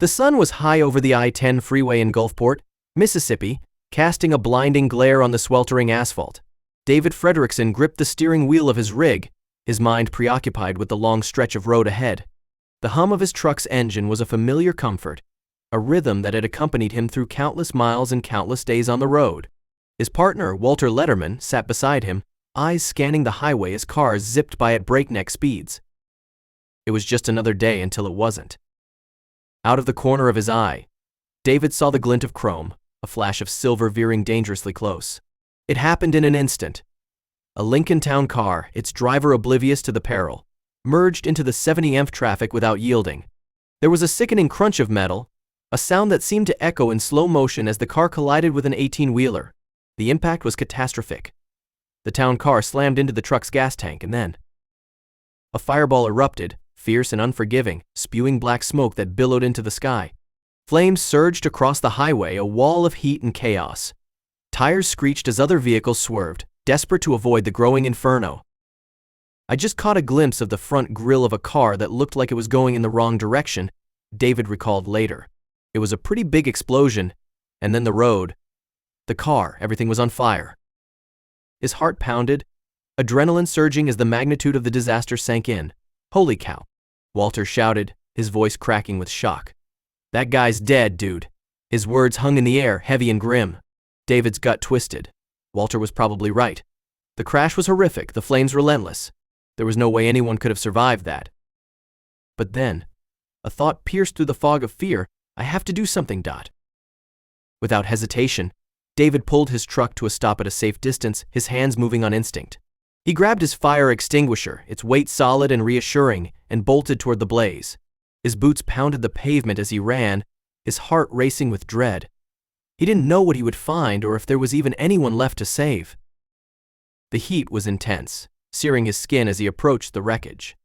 The sun was high over the I-10 freeway in Gulfport, Mississippi, casting a blinding glare on the sweltering asphalt. David Frederickson gripped the steering wheel of his rig, his mind preoccupied with the long stretch of road ahead. The hum of his truck's engine was a familiar comfort, a rhythm that had accompanied him through countless miles and countless days on the road. His partner, Walter Letterman, sat beside him, eyes scanning the highway as cars zipped by at breakneck speeds. It was just another day until it wasn't. Out of the corner of his eye, David saw the glint of chrome, a flash of silver veering dangerously close. It happened in an instant. A Lincoln Town car, its driver oblivious to the peril, merged into the 70th traffic without yielding. There was a sickening crunch of metal, a sound that seemed to echo in slow motion as the car collided with an 18-wheeler. The impact was catastrophic. The town car slammed into the truck's gas tank, and then a fireball erupted, fierce and unforgiving, spewing black smoke that billowed into the sky. Flames surged across the highway, a wall of heat and chaos. Tires screeched as other vehicles swerved, desperate to avoid the growing inferno. I just caught a glimpse of the front grille of a car that looked like it was going in the wrong direction, David recalled later. It was a pretty big explosion, and then the road. The car, everything was on fire. His heart pounded, adrenaline surging as the magnitude of the disaster sank in. "Holy cow," Walter shouted, his voice cracking with shock. "That guy's dead, dude." His words hung in the air, heavy and grim. David's gut twisted. Walter was probably right. The crash was horrific, the flames relentless. There was no way anyone could have survived that. But then, a thought pierced through the fog of fear. I have to do something. Without hesitation, David pulled his truck to a stop at a safe distance, his hands moving on instinct. He grabbed his fire extinguisher, its weight solid and reassuring, and bolted toward the blaze. His boots pounded the pavement as he ran, his heart racing with dread. He didn't know what he would find or if there was even anyone left to save. The heat was intense, searing his skin as he approached the wreckage.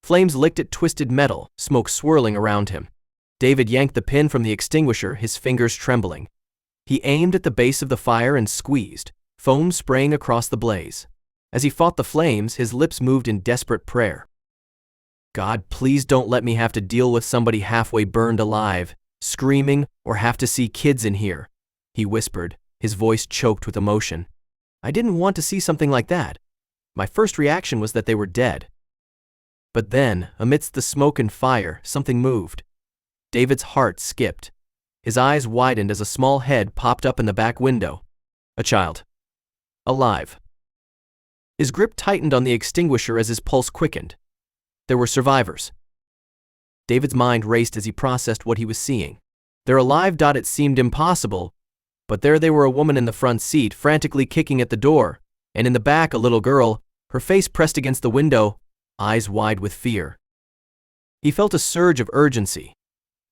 Flames licked at twisted metal, smoke swirling around him. David yanked the pin from the extinguisher, his fingers trembling. He aimed at the base of the fire and squeezed, foam spraying across the blaze. As he fought the flames, his lips moved in desperate prayer. "God, please don't let me have to deal with somebody halfway burned alive, screaming, or have to see kids in here," he whispered, his voice choked with emotion. "I didn't want to see something like that. My first reaction was that they were dead." But then, amidst the smoke and fire, something moved. David's heart skipped. His eyes widened as a small head popped up in the back window. A child. Alive. His grip tightened on the extinguisher as his pulse quickened. There were survivors. David's mind raced as he processed what he was seeing. They're alive. It seemed impossible, but there they were, a woman in the front seat, frantically kicking at the door, and in the back a little girl, her face pressed against the window, eyes wide with fear. He felt a surge of urgency.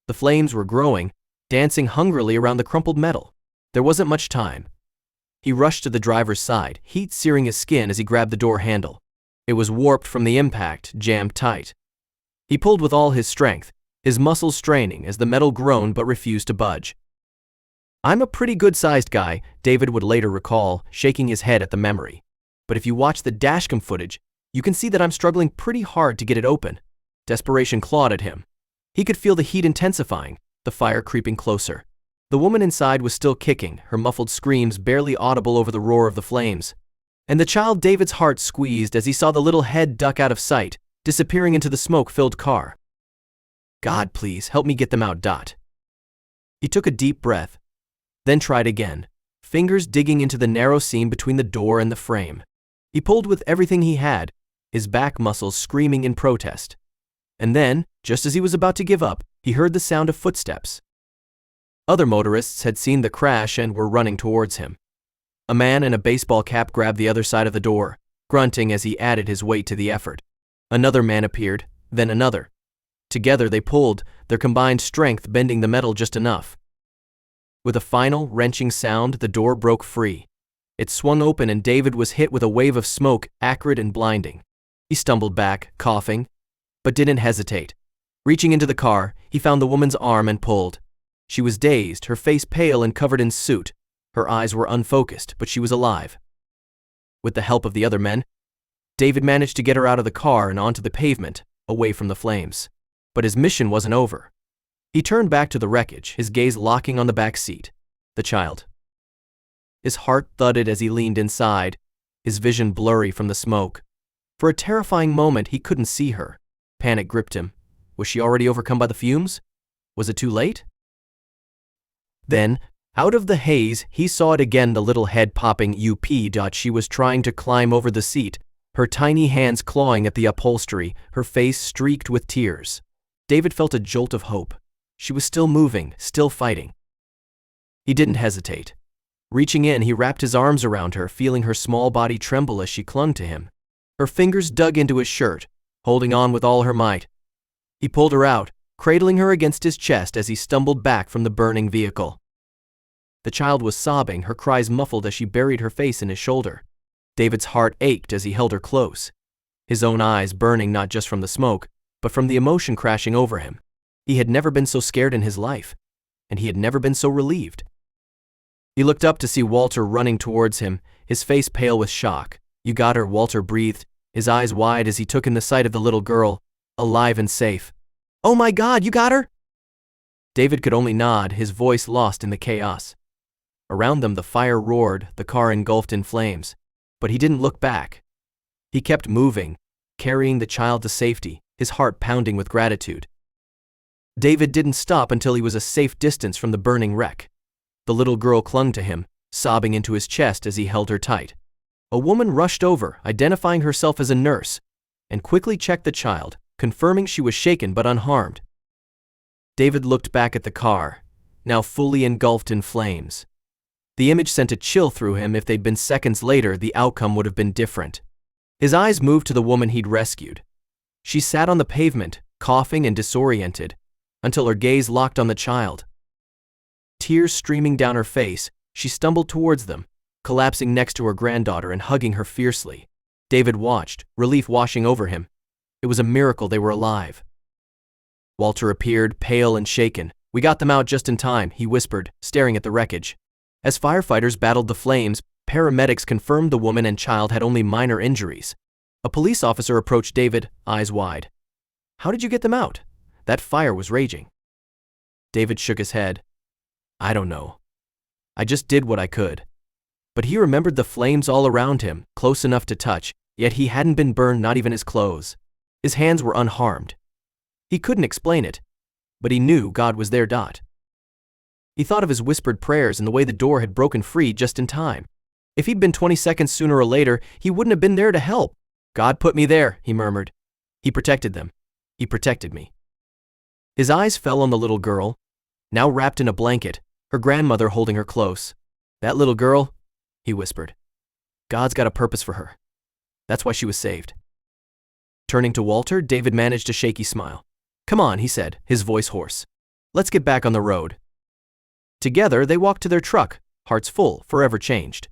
The flames were growing, dancing hungrily around the crumpled metal. There wasn't much time. He rushed to the driver's side, heat searing his skin as he grabbed the door handle. It was warped from the impact, jammed tight. He pulled with all his strength, his muscles straining as the metal groaned but refused to budge. "I'm a pretty good-sized guy," David would later recall, shaking his head at the memory. "But if you watch the dashcam footage, you can see that I'm struggling pretty hard to get it open." Desperation clawed at him. He could feel the heat intensifying, the fire creeping closer. The woman inside was still kicking, her muffled screams barely audible over the roar of the flames. And the child, David's heart squeezed as he saw the little head duck out of sight, disappearing into the smoke-filled car. "God, please, help me get them out." He took a deep breath, then tried again, fingers digging into the narrow seam between the door and the frame. He pulled with everything he had, his back muscles screaming in protest. And then, just as he was about to give up, he heard the sound of footsteps. Other motorists had seen the crash and were running towards him. A man in a baseball cap grabbed the other side of the door, grunting as he added his weight to the effort. Another man appeared, then another. Together they pulled, their combined strength bending the metal just enough. With a final, wrenching sound, the door broke free. It swung open and David was hit with a wave of smoke, acrid and blinding. He stumbled back, coughing, but didn't hesitate. Reaching into the car, he found the woman's arm and pulled. She was dazed, her face pale and covered in soot. Her eyes were unfocused, but she was alive. With the help of the other men, David managed to get her out of the car and onto the pavement, away from the flames. But his mission wasn't over. He turned back to the wreckage, his gaze locking on the back seat. The child. His heart thudded as he leaned inside, his vision blurry from the smoke. For a terrifying moment, he couldn't see her. Panic gripped him. Was she already overcome by the fumes? Was it too late? Then, out of the haze, he saw it again, the little head popping up. She was trying to climb over the seat, her tiny hands clawing at the upholstery, her face streaked with tears. David felt a jolt of hope. She was still moving, still fighting. He didn't hesitate. Reaching in, he wrapped his arms around her, feeling her small body tremble as she clung to him. Her fingers dug into his shirt, holding on with all her might. He pulled her out, cradling her against his chest as he stumbled back from the burning vehicle. The child was sobbing, her cries muffled as she buried her face in his shoulder. David's heart ached as he held her close, his own eyes burning not just from the smoke, but from the emotion crashing over him. He had never been so scared in his life, and he had never been so relieved. He looked up to see Walter running towards him, his face pale with shock. "You got her," Walter breathed, his eyes wide as he took in the sight of the little girl, alive and safe. "Oh my God, you got her?" David could only nod, his voice lost in the chaos. Around them the fire roared, the car engulfed in flames. But he didn't look back. He kept moving, carrying the child to safety, his heart pounding with gratitude. David didn't stop until he was a safe distance from the burning wreck. The little girl clung to him, sobbing into his chest as he held her tight. A woman rushed over, identifying herself as a nurse, and quickly checked the child, confirming she was shaken but unharmed. David looked back at the car, now fully engulfed in flames. The image sent a chill through him. If they'd been seconds later, the outcome would have been different. His eyes moved to the woman he'd rescued. She sat on the pavement, coughing and disoriented, until her gaze locked on the child. Tears streaming down her face, she stumbled towards them, collapsing next to her granddaughter and hugging her fiercely. David watched, relief washing over him. It was a miracle they were alive. Walter appeared, pale and shaken. "We got them out just in time," he whispered, staring at the wreckage. As firefighters battled the flames, paramedics confirmed the woman and child had only minor injuries. A police officer approached David, eyes wide. "How did you get them out? That fire was raging." David shook his head. "I don't know. I just did what I could." But he remembered the flames all around him, close enough to touch, yet he hadn't been burned, not even his clothes. His hands were unharmed. He couldn't explain it, but he knew God was there. He thought of his whispered prayers and the way the door had broken free just in time. If he'd been 20 seconds sooner or later, he wouldn't have been there to help. "God put me there," he murmured. "He protected them. He protected me." His eyes fell on the little girl, now wrapped in a blanket, her grandmother holding her close. "That little girl," he whispered. "God's got a purpose for her. That's why she was saved." Turning to Walter, David managed a shaky smile. "Come on," he said, his voice hoarse. "Let's get back on the road." Together, they walked to their truck, hearts full, forever changed.